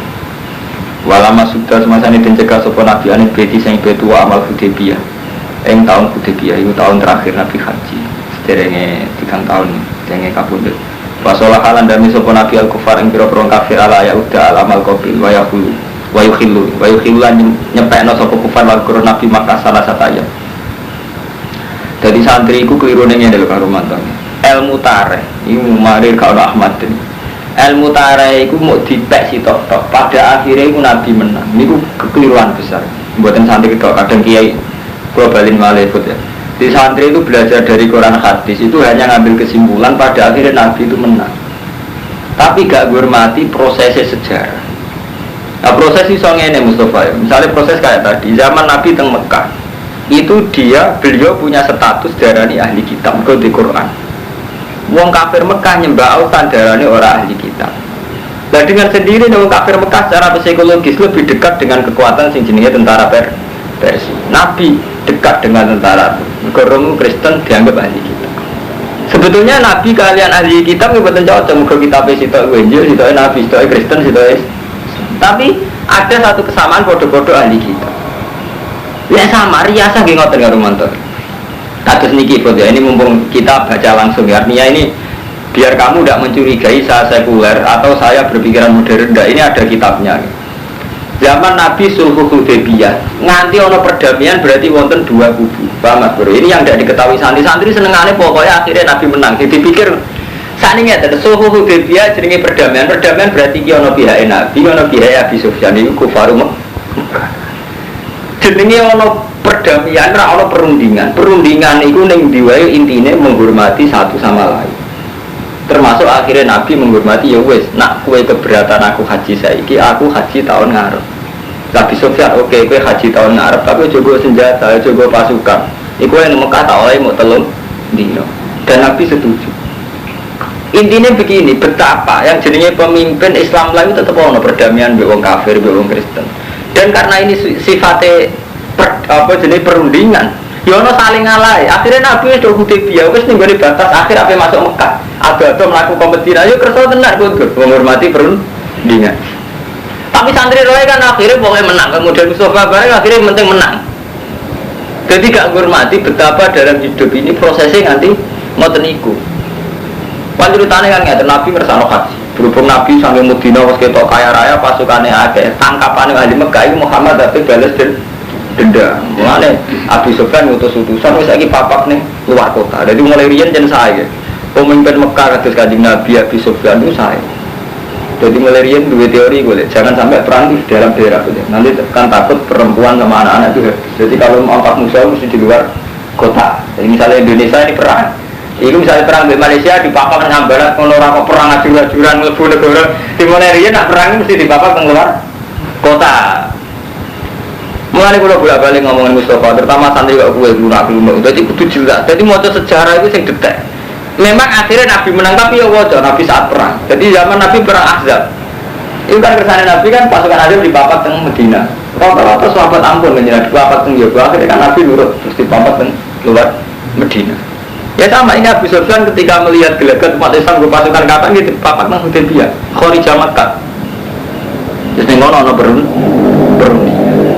Walama sudah semasa ini mencegah sopo Nabi anit beti sing betu amal Hudaybiyah. Ing tahun Hudaybiyah itu tahun terakhir Nabi haji. Sederenge 3 tahun denge kabundut. Wasolah halan dami sopo Nabi al-kufar ing pira-pira kafir ala ya uda al-amal qabil wa yaqulu wa yukhillu lan nyepekno sopo kufar wal qur'an Nabi Makkah salah sataya. Jadi santri iku kelirune ngene lho karo mantan. Ilmu tarikh iku marir karo Ahmad den. Ilmu tarikh iku mau dipek sitok-tok. Pada akhirnya iku Nabi menang. Niku kekeliruan besar. Mboten santri ketok kadang kiai kula balin malih ya. Di santri itu belajar dari Quran hadis itu hanya ngambil kesimpulan pada akhirnya Nabi itu menang. Tapi gak menghormati prosesnya sejarah. Nah proses iso ngene Mustafa ya. Misalnya proses kayak tadi zaman Nabi teng Mekah. Itu beliau punya status darani ahli kitab kok di Quran. Wong kafir Mekah nyembah autan darani orang ahli kitab. Nah dengan sendiri wong kafir Mekah secara psikologis lebih dekat dengan kekuatan sing jenenge tentara Persia. Nabi dekat dengan tentara. Orang Kristen dianggap ahli kitab. Sebetulnya Nabi kalian ahli kitab mboten cocok muga kitabe sitok Injil, sitok Nabi, sitok Kristen, sitok. Tapi ada satu kesamaan podo-podo ahli kitab. Ya sama riasa nggih ngoten karo mantor. Kados niki foto ini mumpung kita baca langsung ya. Artinya ini biar kamu tidak mencurigai saya sekuler atau saya berpikiran modern. Nah, ini ada kitabnya. Zaman Nabi Sulhul Hudaybiyah nganti ono perdamaian berarti wonten 2 kubu. Paham Mas Bro? Ini yang tidak diketahui santri senengane pokoknya akhirnya Nabi menang. Jadi dipikir sakniki ada Sulhul Hudaybiyah jenenge perdamaian. Perdamaian berarti ki ono pihak Nabi, ono pihak Abi Sufyan iku kufaru Mekah. Jenenge ono perdamaian ra ono perundingan. Perundingan iku ning ndi wae intine menghormati satu sama lain. Termasuk akhirnya Nabi menghormati ya wis, nak kowe keberatan aku haji saiki, aku haji tahun ngarep. Nabi Sufyan oke, kowe haji tahun ngarep, tapi coba senjata, coba pasukan. Iku yang Mekah tak oleh mau telung dino. Dan Nabi setuju. Intinya begini, betapa yang jadinya pemimpin Islam lain tetap ono perdamaian mbek wong kafir, mbek wong Kristen. Dan karena ini sifatnya jenis perundingan, ya ono saling ngalai. Akhirnya Nabi itu Hudaybiyah, wis ning gone batas akhir ape masuk Mekah. Ada melakukan kompetisi, ayo kerso tenar kudu menghormati perundingan. Tapi santri roe kan akhirnya pokoknya menang. Kemudian Mustafa bareng akhirnya penting menang. Jadi gak menghormati betapa dalam hidup ini prosesnya nanti ngoten niku. Panceritane kan ngeten Nabi ngersano haji. Berhubung Nabi sampai Madinah wis ketok kaya raya pasukane akeh, tangkapane ahli Mekah iki Muhammad tapi bales denda. Mulane Abi Sufyan ngutus utusan wis saiki papak ning luar kota. Jadi mulai riyen jen sae. Pemimpin Mekah kados Kanjeng Nabi Abi Sufyan itu sae. Jadi mulai riyen dua teori gue, jangan sampai perang di dalam daerah itu. Nanti kan takut perempuan sama anak-anak itu. Jadi kalau mau angkat musuh mesti di luar kota. Jadi misalnya Indonesia ini perang. Itu misalnya perang di Malaysia di papak dengan barat, kalau orang perang aju-ajuran lebu negara di Malaysia nak perang mesti di papak keluar kota. Mulai kalau bolak-balik ngomongin Mustafa, terutama santri kok gue lunak. Jadi kudu jelas. Jadi mau sejarah itu yang detek. Memang akhirnya Nabi menang tapi ya wajar Nabi saat perang. Jadi zaman Nabi perang Ahzab. Itu kan kersane Nabi kan pasukan Ahzab di papak teng Medina. Rata-rata sahabat ampun menjadi di papak teng Yoba. Akhirnya kan Nabi nurut terus di papak teng luar Medina. Ya sama ini Abi Sufyan ketika melihat gelagat umat Islam ke pasukan kapan gitu papak nang Hudaybiyah, Kharijah Makkah. Terus ning ono berunding.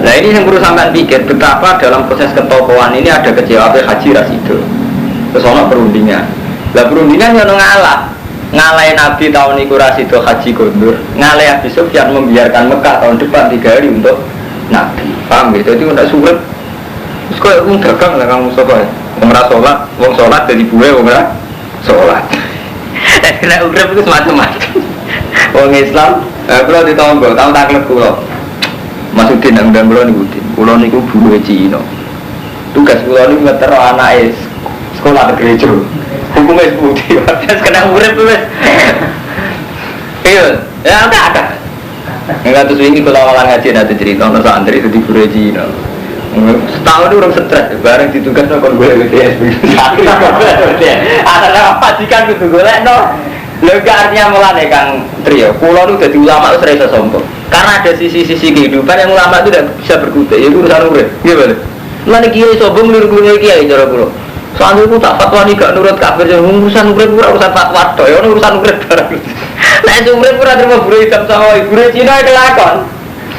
Nah ini yang perlu sampean pikir betapa dalam proses ketokohan ini ada kecewa Haji Rasido. Terus ono perundingan. Lah perundingan yang ngalahin Nabi tahun itu Rasido Haji Gondur, ngalahin Abi Sufyan membiarkan Mekah tahun depan 3 hari untuk Nabi. Paham gitu? Itu tidak sulit. Terus kok dagang lah kamu Mustafa. Wong ra salat, wong salat dadi buwe wong ra salat. Nek urip itu macam-macam. Wong Islam, kula ditombo, tahun taklek kula. Masudin nang kula niku Din. Kula niku buruhe Cina. Tugas kula niku ngetero anake sekolah gereja. Hukumnya seputi, terus kena urip wis. Iya, ya ada. Enggak terus ini kalau awal ngaji nanti cerita tentang santri itu di buruhe Cina. Setahun itu orang stres, bareng ditugas no kon golek WTS. Ada apa jikan kudu golek no. Lha artinya mulane Kang Trio, kula nu dadi ulama wis ora iso sombong. Karena ada sisi-sisi kehidupan yang ulama itu tidak bisa berkutik, itu urusan urip. Nggih, Pak. Mulane kiai sombong niru-niru kiai cara kula. Soalnya aku tak fatwa nih gak nurut kafir, urusan urip ora urusan fatwa tok, ya urusan urip barang. Nek urip ora terima buru hitam sama buru Cina kelakon.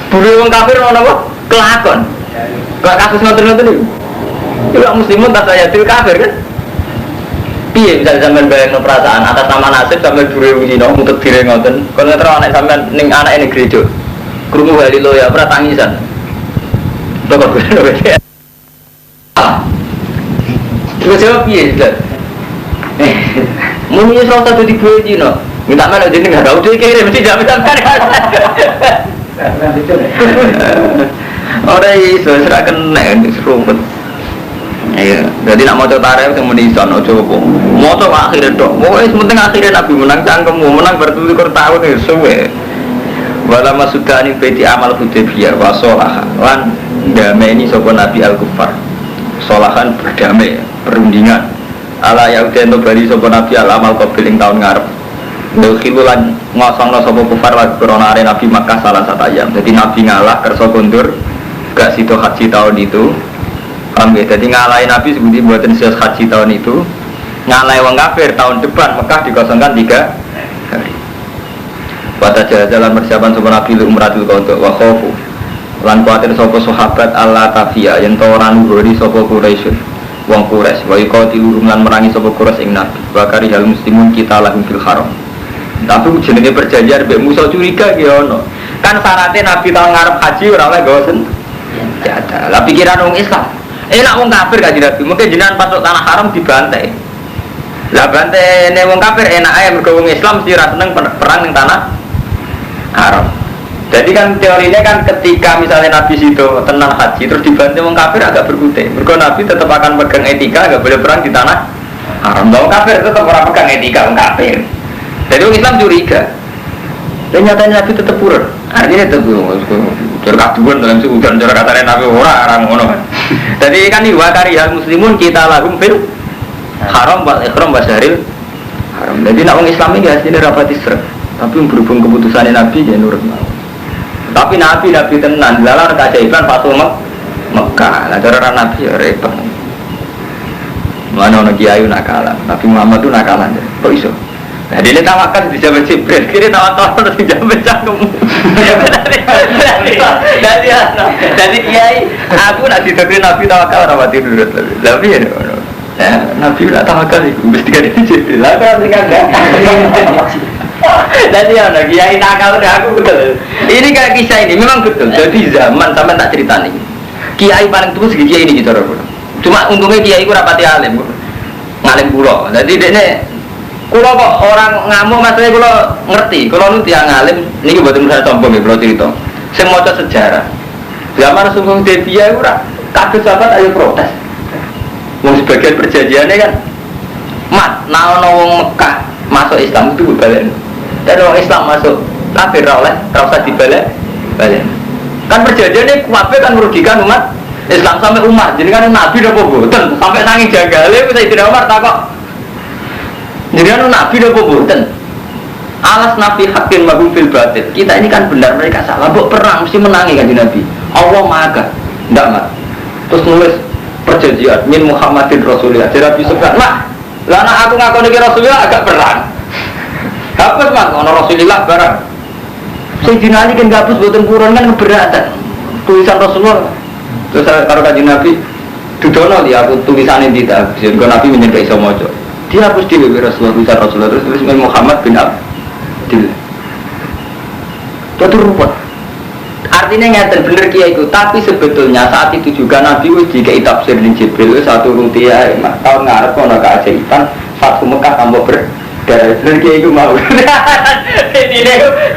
Buru wong kafir ono apa? Kelakon. Kok kasus ngoten-ngoten niku. Iku muslimun tak saya kafir kan? Piye bisa sampean bayangno perasaan atas nama nasib sampean buru wong Cina mutet dire ngoten. Kon ngetro anak sampean ning anake ning gereja. Krungu haleluya ora tangisan. Kok gue. Iku jawab piye, Ustaz? Muni iso satu di gue Cina. Minta mana jeneng enggak tahu dia kirim mesti jam sampean. Ora iso serahkan nek serumpet. Iya, jadi nak maca tarikh sing muni iso aja apa. Maca akhire tok. Pokoke penting akhire Nabi menang cangkemmu, menang bertutur tahun ya suwe. Wala masudani beti amal Hudaybiyah wa sholaha lan damai sapa Nabi al-Kufar. Sholahan berdamai, perundingan. Ala yauden to bali sapa Nabi al-amal qabil ing taun ngarep. Khilulan ngosongno sapa kufar wa koronare Nabi Makkah salah satu ayam. Jadi Nabi ngalah kersa kondur gak sido haji tahun itu. Paham ya? Jadi ngalahin Nabi seperti buatan sias haji tahun itu. Ngalahin wong kafir tahun depan Mekah dikosongkan 3 hari. Pada jalan persiapan sapa Nabi umratul qadha wa khaufu. Lan kuatir sapa sahabat Allah tafia yen to ora nururi sapa Quraisy. Wong Quraisy wa iqatilu lan merangi sapa Quraisy ing Nabi. Wa karihal muslimun kita lahum fil haram. Tapi jenenge perjanjian mbek Musa curiga ki ono. Kan syaratnya Nabi tahun ngarep haji ora oleh gawa senjata. Lah pikiran wong Islam. Enak wong kafir kan Nabi. Mungkin jenengan masuk tanah haram dibantai. Lah bantene wong kafir enak ae mergo wong Islam mesti ra seneng perang ning tanah haram. Jadi kan teorinya kan ketika misalnya Nabi situ tenang haji terus dibantai wong kafir agak berkutik. Mergo Nabi tetap akan pegang etika enggak boleh perang di tanah haram. Wong kafir tetap ora pegang etika wong kafir. Jadi orang Islam curiga. Dan nyatanya Nabi tetap pura. Artinya tetap kaduan dalam seudan cara katanya Nabi orang ngono. Jadi kan wa karihal muslimun kita lahum fil haram wal ihram washaril haram. Jadi nak orang Islam ini hasilnya rapati serem. Tapi berhubung keputusan Nabi ya nurut. Tapi Nabi tenan lalar keajaiban Fatul Mekah. Nah cara Nabi ya repot. Mana orang kiai nakalan. Nabi Muhammad itu nakalan. Kok iso? Nah dia tawakan di Jawa Jibril, kiri tawakan terus di Jawa cangkem. Jadi kiai, aku nak didokter Nabi tawakal rawati dulu. Tapi ya, Nabi nak tawakal itu mesti kan itu Jibril. Lah kan enggak. Jadi ya, kiai nakal aku betul. Ini kayak kisah ini memang betul. Jadi zaman sampai tak cerita nih. Kiai paling tua segi kiai ini gitu. Cuma untungnya kiai ku rapati alim, ngalim pulau. Jadi dia kalau kok orang ngamuk maksudnya kalau ngerti, kalau nu tiang ngalim, ini buat saya sombong ya, kalau cerita. Saya mau sejarah. Zaman Rasulullah Hudaybiyah itu kaget sahabat ayo protes. Mau sebagian perjanjiannya kan, wong Mekah masuk Islam itu balik. Dan orang Islam masuk kafir oleh, tak usah dibalik. Kan perjanjiannya kuabe kan merugikan umat Islam sampai Umar. Jadi kan Nabi udah boboten sampai nangis jagale, saya tidak Umar tak kok. Jadi anu Nabi udah boboten. Alas Nabi hakim magum fil batil. Kita ini kan benar mereka salah. Buk perang mesti menangi kan Nabi. Allah maha. Ndak mat. Terus nulis perjanjian min Muhammadin Rasulullah. Jadi Nabi sebut mak. Lah anak aku ngaku nih Rasulullah agak perang. Hapus mak. Ono Rasulullah barang. Sayyidina Ali kan hapus boten kurang kan keberatan. Tulisan Rasulullah. Terus kalau kaji Nabi dudono dia aku tulisannya tidak. Jadi Nabi menyebut iso mojo. Dia hapus di Rasulullah terus tulis Muhammad bin Abdillah. Itu ruwet. Artinya ngeten bener kiai itu, tapi sebetulnya saat itu juga Nabi wis dikai tafsir ning Jibril satu rupiah tahun ngarep ono keajaiban Fathu Mekah tambah berdarah. Bener kiai itu mau.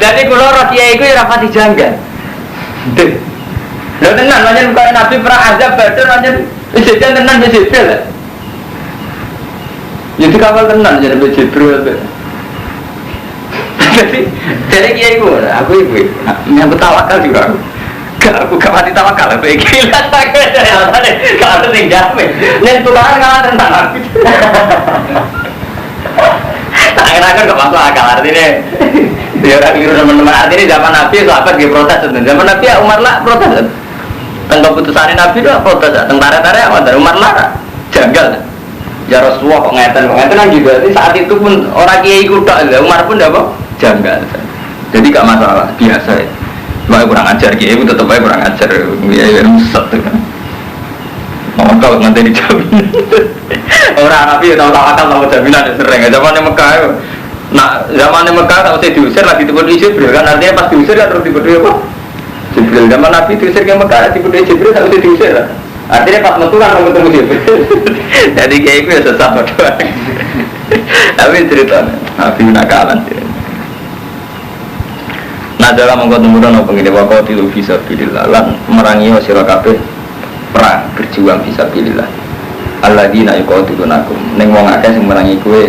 Jadi kula roh kiai itu ora pati janggal. Lha tenan pancen kok Nabi perang azab Badar pancen wis tenan wis Jibril. Jadi kapal tenan jadi Jibril. Jadi kiai gue, aku ibu, yang bertawakal juga. Aku gak mati tawakal, aku gila sakit. Kalau ada yang jamin, yang tukaran kalah tentang aku. Akhir-akhir gak masuk akal artinya. Dia orang keliru teman-teman artinya zaman Nabi sahabat dia protes. Zaman Nabi ya Umar lah protes. Tentang keputusan Nabi itu protes. Tentang tarik-tarik apa dari Umar lah janggal. Ya Rasulullah kok ngeten kan juga. Saat itu pun orang kiai kuda, Umar pun apa? Janggal. Jadi gak masalah, biasa ya. Makanya kurang ajar, kiai itu tetap aja kurang ajar. Ya rusak tuh kan. Mau kalau nanti dijamin. Orang Nabi tahu tawakal tahu jaminan sering. Zaman Mekah, nah zaman Mekah tahu saya diusir lagi tiba di Jibril kan artinya pas diusir kan terus tiba apa? Jibril. Zaman Nabi diusir ke Mekah tiba di Jibril tahu saya diusir lah. Artinya pas metu kan mau ketemu Jibril. Jadi kayak itu ya sesat doang. Tapi ceritanya Nabi nakalan. Nah dalam mengkontumuran apa ini waktu itu bisa pilihlah lan merangi sira kabeh perang berjuang bisa pilihlah. Alladzina yuqatilunakum ning wong akeh sing merangi kowe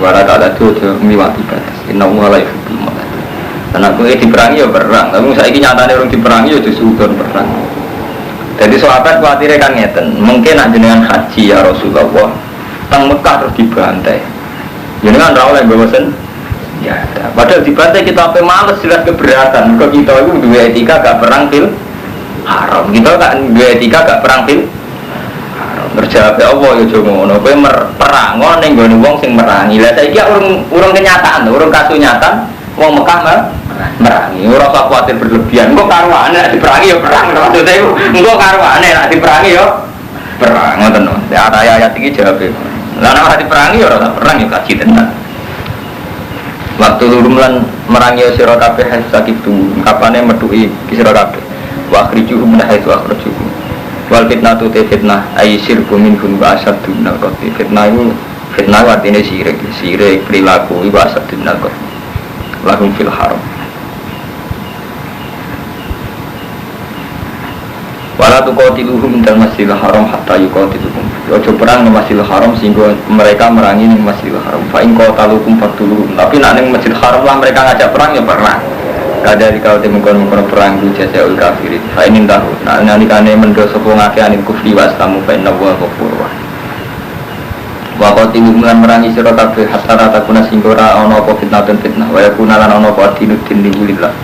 wala ta'ala tu miwati batas. Innahu la yuhibbul mu'tadin. Karena kowe diperangi ya perang, tapi saiki nyatane urung diperangi ya justru perang. Jadi sahabat kuatire kan ngeten, mungkin nak jenengan haji ya Rasulullah teng Mekah terus dibantai. Jenengan ra oleh bosen ya, padahal dibantai kita apa males jelas keberatan. Kok kita itu dua etika gak perang fil haram. Kita gak dua etika gak perang fil haram. Terjawab Allah ya jomo ngono. Kowe perang ning nggone wong sing merangi. Lah saiki urung kenyataan, urung kasunyatan wong Mekah merangi. Ora usah kuwatir berlebihan. Engko karuane nek diperangi ya perang. Maksudnya iku engko karuane nek diperangi ya perang ngoten lho. Ayat iki jawab. Lah nek ora diperangi ya ora perang ya kaji tenan. Waktu lumlan merangi sira kabeh hasakitu kapane metuki sira kabeh wa akhrijuhum min haitsu akhrajuhum wal fitnatu te fitnah ay sirku minhum wa asaddu naqati fitnah itu fitnah artinya sirik perilaku wa asaddu naqati lahum fil haram wala tuqatiluhum dal masjidil haram hatta yuqatiluhum. Ojo perang di Masjidil Haram sehingga mereka merangi di Masjidil Haram. Fa in qataluhum faqtuluhum. Tapi nek ning Masjidil Haram lah mereka ngajak perang ya perang. Kada dikau temungkon perang ku jazaul kafirin. Fa in tahu. Nah nalikane mendo sapa ngake anil kufri wa aslamu fa inna wa ghafurur rahim. Wa qatiluhum lan merangi sira kabeh hatta takuna sehingga ora ana apa fitnah wa yakuna lan ana apa dinutin lillah.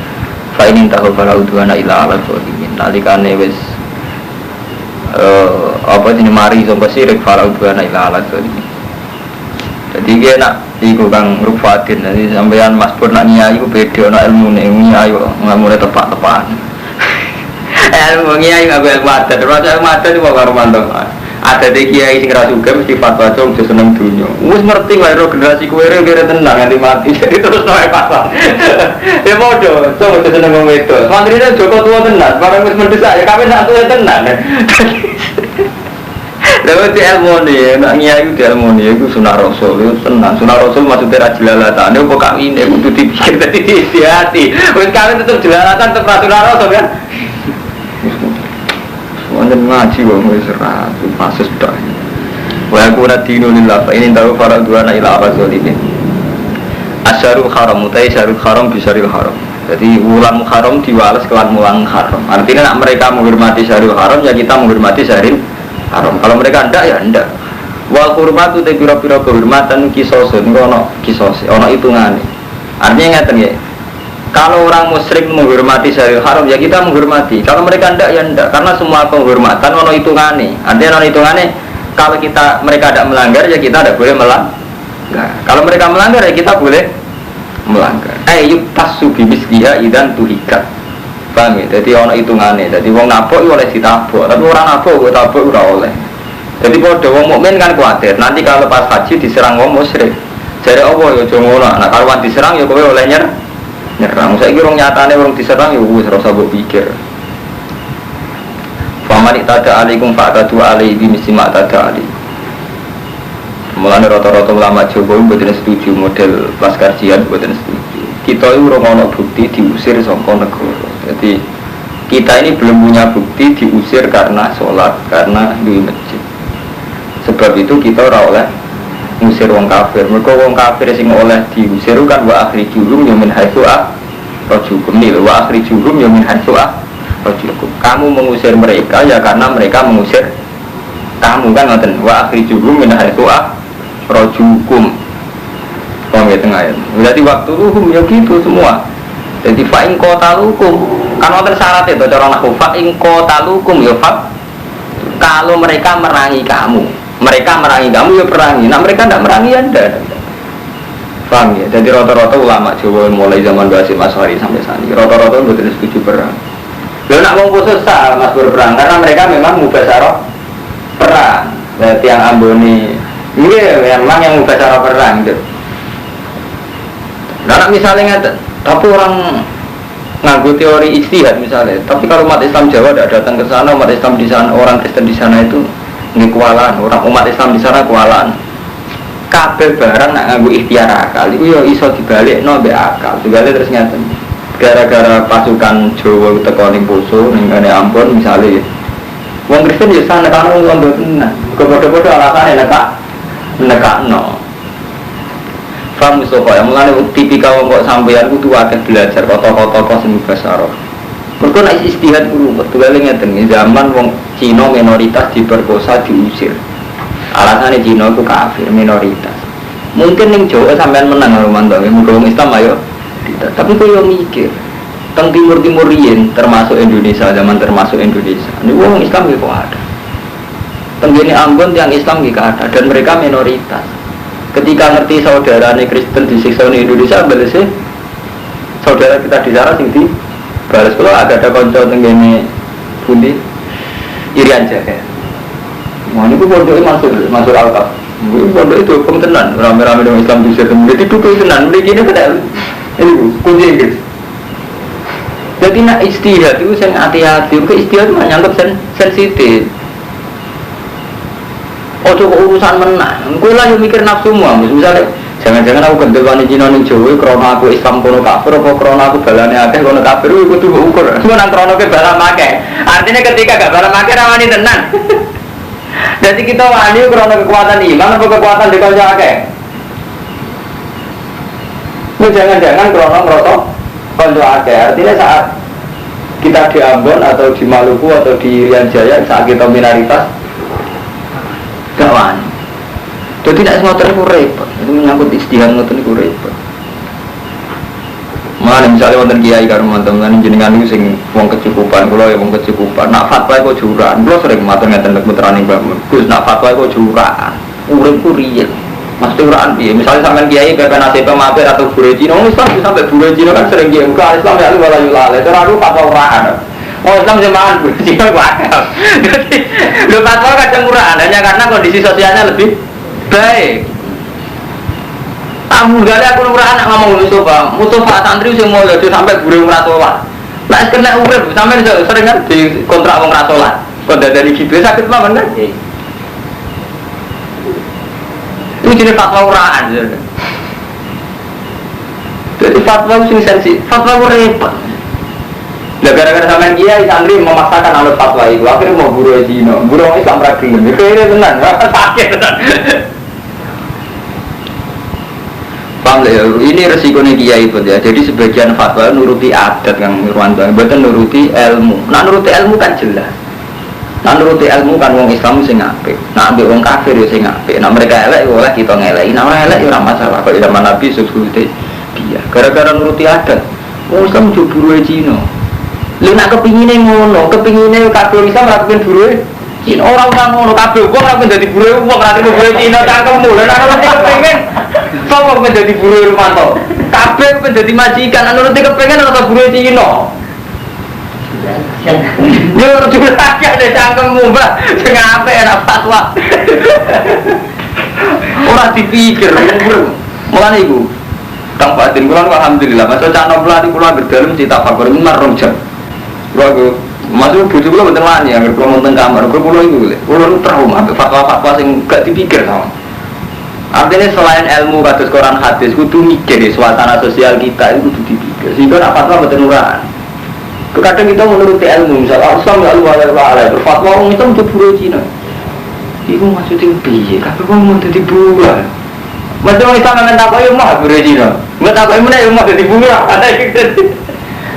Fa in tahu fala udwana ila ala zalimin. Nalikane wis apa jenis mari sampai sirik falau dua naik lalat tadi. Jadi dia nak iku kang rufatin jadi sampean mas pur nak nyai iku beda nak ilmu nyai nggak mulai tepat-tepat. Ilmu nyai nggak ilmu adat, terus ilmu adat itu baru mantap. Ada deh kiai sing rasuka mesti fatwa cung seneng dunia. Wis ngerti wae ro generasi kowe kira tenang nanti mati. Jadi terus naik pasang. Ya bodoh, cung seneng wong wedok. Santrine Joko tua tenan, barang wis mendesak ya kawin sak tuwa tenan. Lalu di ilmu ni, nak nyai di ilmu ni, itu sunah rasul, itu tenang. Sunah rasul maksudnya rajilalatan. Ini kok kawin ni, itu dipikir tadi di hati. Wis kawin tetap jelalatan, tetap sunah rasul kan? Wonten ngaji wong wis ora pasus tok. Wa aku ora dinulillah fa ini tahu para dua na ila abazolimin. Asyarul haram utai syarul haram bisaril haram. Jadi ulang haram diwales kelan mulang haram. Artinya nak mereka menghormati syarul haram ya kita menghormati syaril haram. Kalau mereka ndak ya ndak. Wa hurmatu te pira-pira kehormatan kisosun ono kisose, ono hitungane. Artinya ngeten nggih. Kalau orang musyrik menghormati syaril haram ya kita menghormati. Kalau mereka ndak ya ndak. Karena semua penghormatan ono hitungane. Artinya ono hitungane kalau mereka tidak melanggar ya kita tidak boleh melanggar. Kalau mereka melanggar ya kita boleh melanggar. Yuk tasu bimisliha idan tuhikat. Paham ya? Jadi ono hitungane. Jadi wong nabok oleh ditabok. Tapi orang nabok kok tabok ora oleh. Jadi pada wong mukmin kan kuatir. Nanti kalau pas haji diserang wong musyrik. Jadi apa ya aja ngono. Nah kalau diserang ya kowe oleh nyerang. Saya kira nyatane orang diserang ya wis ora usah mbok pikir. Faman tada alaikum fa'tadu alaihi bimisli ma tada alaihi. Mulane rata-rata ulama Jawa mboten setuju model paskarjian mboten setuju. Kita itu ora ono bukti diusir saka negara. Jadi kita ini belum punya bukti diusir karena sholat, karena di masjid. Sebab itu kita ora oleh ngusir wong kafir. Mergo wong kafir sing oleh diusir kan wa akhrijuhum ya min haitsu rajukum nil wa akhrijuhum ya min haitsu rajukum. Kamu mengusir mereka ya karena mereka mengusir kamu kan ngoten. Wa akhrijuhum min haitsu rajukum. Paham ya tengah ya. Berarti waktu ruhum ya gitu semua. Jadi fa in qatalukum kan wonten syarat itu cara nahwu fa in qatalukum ya fa kalau mereka merangi kamu. Mereka merangi kamu ya perangi. Nah mereka tidak merangi Anda. Paham ya? Jadi rata-rata ulama Jawa mulai zaman Basim Asy'ari sampai saat ini rata-rata betul setuju perang. Lo nak mau khusus Mas berperang karena mereka memang mubasyarah perang. Tiang Amboni ini memang yang mubasyarah perang gitu. Nah misalnya tapi orang nganggo teori ijtihad misalnya, tapi kalau umat Islam Jawa tidak datang ke sana, umat Islam di sana, orang Kristen di sana itu nggih kualan, orang umat Islam di sana kualan. Kabeh barang nak nganggo ikhtiar akal, itu ya iso dibalikno mbek akal. Dibalik terus ngaten. Gara-gara pasukan Jawa teko ning Poso ning ngene Ambon misalnya. Wong Kristen ya sana kan wong tenan. Kebodo-bodo alasane nekakno. Faham Mustafa, yang mulai tipikal wong kok sampeyan kudu akeh belajar kota-kota sing mubasyarah. Mergo nek istihad guru betul ngeten zaman wong Cina minoritas diperkosa diusir. Alasannya Cina itu kafir minoritas. Mungkin ning Jawa sampean menang Romanto, wong Islam ayo. Tapi koyo mikir teng timur-timur riyen termasuk Indonesia zaman termasuk Indonesia. Ini wong Islam kok ada. Teng kene Ambon yang Islam ki ada dan mereka minoritas. Ketika ngerti saudaranya Kristen disiksa di Indonesia, balasnya saudara kita di sana sing di balas kalau ada konco tenggene bundi Irian Jaya. Wah ini pondoknya masuk Alkaf. Ini pondok itu hukum tenan, rame-rame dengan Islam di sana. Jadi itu tenan, mereka ini kan ini kunci Inggris. Jadi nak istihad itu sen hati-hati, ke istihad itu menyangkut sensitif. Oh coba urusan menang, gue lah yang mikir nafsu semua. Misalnya, jangan-jangan aku gendel wani Cina ning Jawa, karena aku Islam kono kafir, apa karena aku balane akeh kono kafir, aku tuh ukur. Cuma nang karena ke balam akeh. Artinya ketika gak balam akeh rawani tenan. Jadi kita wani karena kekuatan iman, apa kekuatan di kanca akeh. Lu jangan-jangan karena ngerasa kanca akeh. Artinya saat kita di Ambon atau di Maluku atau di Irian Jaya, saat kita minoritas kawan. Jadi tidak semua itu repot. Itu menyangkut istihad ngoten itu repot. Mana misalnya wonten kiai karo teman-teman jenengan niku sing wong kecukupan, kula ya wong kecukupan. Nak fatwa kok juraan. Kula sering matur ngeten nek putrane Mbah Mun. Gus nak fatwa kok juraan. Uripku riyen. Mesti uraan piye? Misalnya sampean kiai pepe nasib mampir atau guru Cina, Islam sampai guru Cina kan sering kiai muka Islam ya wala yulale. Terus fatwa uraan. Oh Islam jemaah Cina bakal. Jadi lu fatwa kadang murah hanya karena kondisi sosialnya lebih baik. Tamu gale aku murah anak ngomong Mustafa santri sing mulya sampai guru ora salat. Nek kena urip sampean sering kan di kontrak wong ora salat. Kok dari gitu sakit mawon kan? Ini jenis fatwa uraan. Jadi fatwa sing sensitif, fatwa repot. Nah, gara-gara sampean kiai santri memaksakan anut fatwa itu, akhirnya mau guru Cina, guru Islam ragilem, kayaknya tenan, sakit tenan. Paham ya? Ini resikonya kiai pun ya. Jadi sebagian fatwa nuruti adat yang Irwanto, bukan nuruti ilmu. Nah nuruti ilmu kan jelas. Nah nuruti ilmu kan wong Islam sing apik. Nah ambek wong kafir ya sing apik. Nah mereka elek oleh kita ngeleki. Nah ora elek ya ora masalah. Kalau zaman Nabi suksute dia. Gara-gara nuruti adat, wong Islam jo buruhe Cina. Lu nak kepingine ngono, kepingine kabeh bisa mlakukan buruhe Cina. Orang ngono kabeh wong ora dadi buruhe wong ora dadi buruhe Cina cangkemmu. Lah nek kepengin sapa menjadi buruhe Rumanto? Kabeh menjadi majikan, anu nek kepengin ora buruhe Cina. Yo juga tak ada cangkemmu, Mbak. Sing apik ana fatwa. Ora dipikir, mulane iku. Kang Fatin kula alhamdulillah, masa cak nom lali kula berdalem cita fakir marung jam. Kula masuk bojo kula mboten wani anggere kula wonten kamar, kula iku lho. Kula trauma fatwa-fatwa sing gak dipikir sama. Artinya selain ilmu kados Quran hadis kudu mikir suasana sosial kita itu kudu dipikir. Sehingga nak fatwa mboten uraan. Kadang kita menuruti ilmu, misalnya Islam ya Allah berfatwa orang itu untuk buruh Cina. Iku maksudnya piye? Tapi kok mau jadi buruh? Macam orang Islam yang tak kau yang mau buruh Cina, nggak tak kau yang mana yang mau jadi buruh? Ada gitu.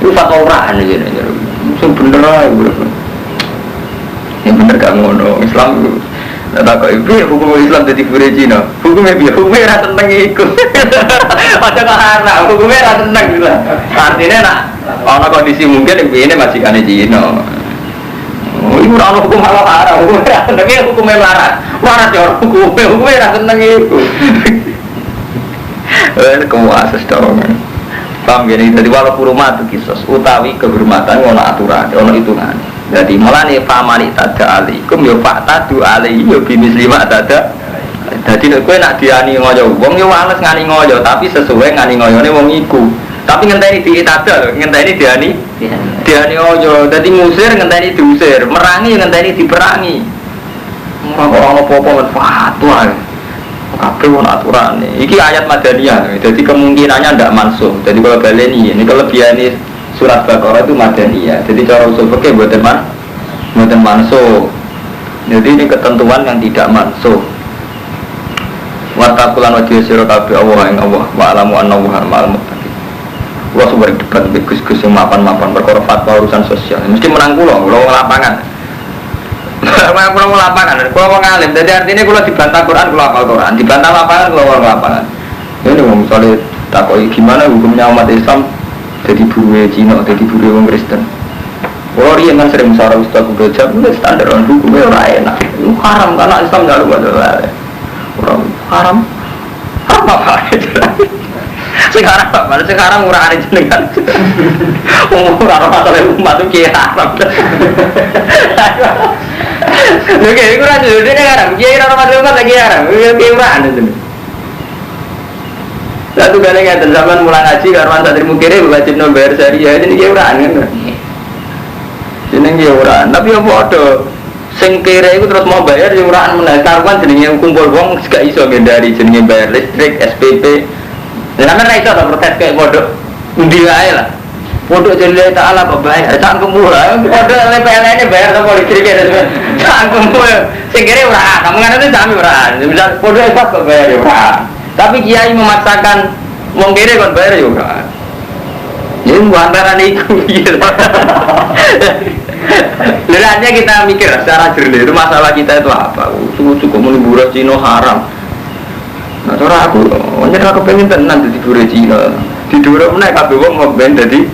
Itu fatwa orang aja nih. Musuh bener lah buruh. Yang bener gak ngono Islam itu. Tak kau ibu hukum Islam jadi buruh Cina. Hukumnya biar hukumnya rasa tentang ikut. Macam mana? Hukumnya rasa tentang gitu. Artinya nak. Karena kondisi mungkin ini masih kan Cina. Oh, ibu orang hukum halal haram, hukumnya hukumnya melarat, melarat ya hukumnya rasa seneng itu. Kemuases dong. Paham gini, jadi walaupun rumah itu kisos utawi kehormatan ono aturan, ono hitungan. Jadi malah nih famani tada alikum yo pak tadu alaihi yo bimis lima tada. Jadi nek kowe nak diani ngoyo wong yo wales ngani ngoyo, tapi sesuai ngani ngoyone wong iku. Tapi ngenteni diitada lho, ngenteni diani. Diani ngoyo, dadi ngusir ngenteni diusir, merangi ngenteni diperangi. Ora apa-apa men fatwa. Kabeh ono aturane. Iki ayat Madaniyah. Jadi kemungkinannya ndak mansuh. Jadi kalau baleni ini kelebihane surat Baqarah itu Madaniyah. Jadi cara usul fikih mboten mansuh. Jadi ini ketentuan yang tidak mansuh. Wa taqulan wa sira kabeh Allah ing Allah wa alamu annahu ma'al muttaqin. Wa subar debat Gus-gus sing mapan-mapan perkara fatwa urusan sosial. Mesti menang kula lapangan. Kalau lapangan, kalau ngalim, jadi artinya kalau dibantah Quran, kalau hafal Quran, dibantah lapangan, kalau lapangan. Ini misalnya takoi gimana hukumnya umat Islam jadi buruh Cina, jadi buruh orang Kristen. Kalau dia kan sering musyawarah Ustaz belajar, itu standar orang hukumnya orang enak. Itu haram karena Islam tidak lupa orang haram apa sekarang murah hari jenengan. Orang masalah umat itu kira haram. Oke, itu rasa dia haram. Dia orang masalah umat lagi haram. Dia murah itu. Satu kali ngeten zaman mulai ngaji karwan santri mukire wajib bayar syariah ini dia murah kan. Jeneng dia murah. Tapi apa ada sing kere itu terus mau bayar ya murah meneh karwan jenenge kumpul wong gak iso ngendari jenenge bayar listrik, SPP. Namanya ra iso ta protes kayak bodoh. Endi wae lah. Bodoh jenenge taala kok bayar cangkem murah. Bodoh PLN bayar ta listrik ya. Cangkem murah. Sing kere ora, kamu kan itu sami ora. Misal bodoh iso kok bayar ya ora. Tapi kiai memaksakan wong kere kon bayar ya ora. Ya antara niku gitu. Lihatnya kita mikir secara jernih itu masalah kita itu apa? Cukup muni buruh Cina haram. Nah, cara aku, hanya aku pengen tenang jadi buruh Cina. Di dua mana kabeh wong mau ben jadi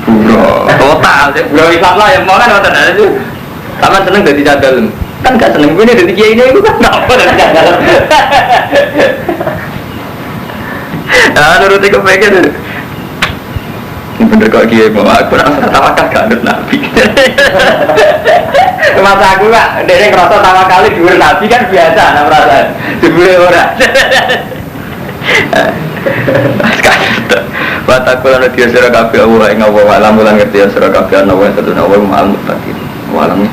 buruh. Total, buruh Islam lah yang mau kan wonten itu. Sama seneng jadi cadel. Kan gak seneng gue jadi kiai ini itu kan apa jadi cadel. Nah, nuruti kepengen. Ini bener kok kiai mau aku rasa tawakal gak ada nabi. Masa aku kak, dia ngerasa sama kali dua nabi kan biasa, nah merasa dua orang. Bataku lalu dia surah kafe Allah yang Allah alam bulan ngerti ya surah kafe Allah yang satu Allah ma'al muttaqin. Walamnya.